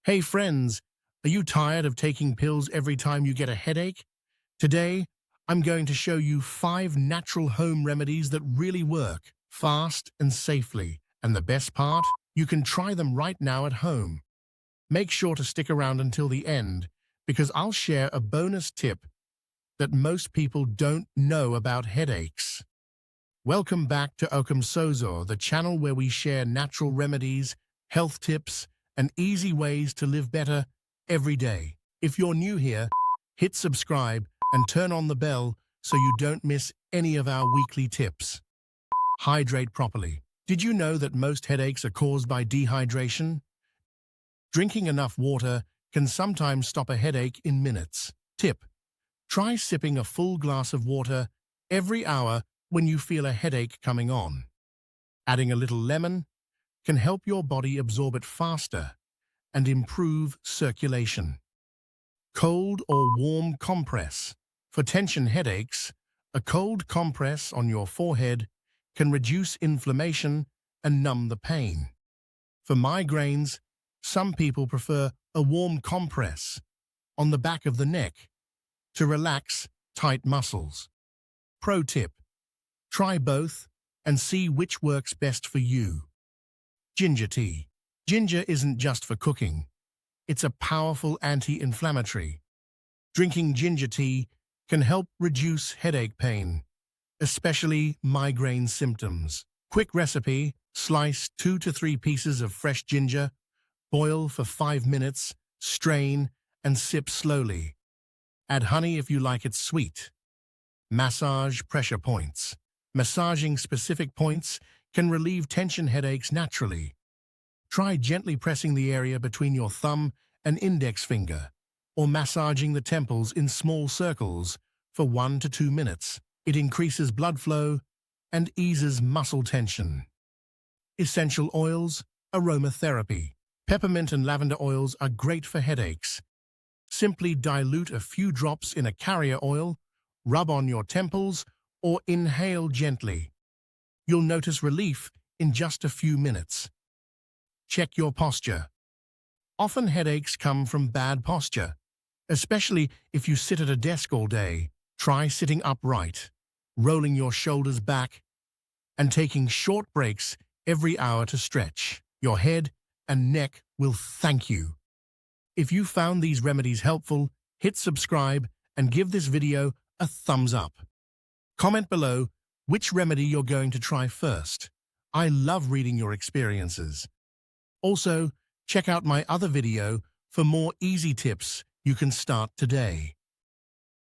Hey friends, are you tired of taking pills every time you get a headache? Today, I'm going to show you 5 natural home remedies that really work, fast and safely. And the best part? You can try them right now at home. Make sure to stick around until the end, because I'll share a bonus tip that most people don't know about headaches. Welcome back to Okamsozor, the channel where we share natural remedies, health tips, and easy ways to live better every day. If you're new here, hit subscribe and turn on the bell so you don't miss any of our weekly tips. Hydrate properly. Did you know that most headaches are caused by dehydration? Drinking enough water can sometimes stop a headache in minutes. Tip: try sipping a full glass of water every hour when you feel a headache coming on. Adding a little lemon can help your body absorb it faster and improve circulation. Cold or warm compress. For tension headaches, a cold compress on your forehead can reduce inflammation and numb the pain. For migraines, some people prefer a warm compress on the back of the neck to relax tight muscles. Pro tip: try both and see which works best for you. Ginger tea. Ginger isn't just for cooking. It's a powerful anti-inflammatory. Drinking ginger tea can help reduce headache pain, especially migraine symptoms. Quick recipe: slice 2 to 3 pieces of fresh ginger, boil for 5 minutes, strain, and sip slowly. Add honey if you like it sweet. Massage pressure points. Massaging specific points can relieve tension headaches naturally. Try gently pressing the area between your thumb and index finger, or massaging the temples in small circles for 1 to 2 minutes. It increases blood flow and eases muscle tension. Essential oils, aromatherapy. Peppermint and lavender oils are great for headaches. Simply dilute a few drops in a carrier oil, rub on your temples, or inhale gently. You'll notice relief in just a few minutes. Check your posture. Often headaches come from bad posture, especially if you sit at a desk all day. Try sitting upright, rolling your shoulders back, and taking short breaks every hour to stretch. Your head and neck will thank you. If you found these remedies helpful, hit subscribe and give this video a thumbs up. Comment below which remedy you're going to try first. I love reading your experiences. Also, check out my other video for more easy tips you can start today.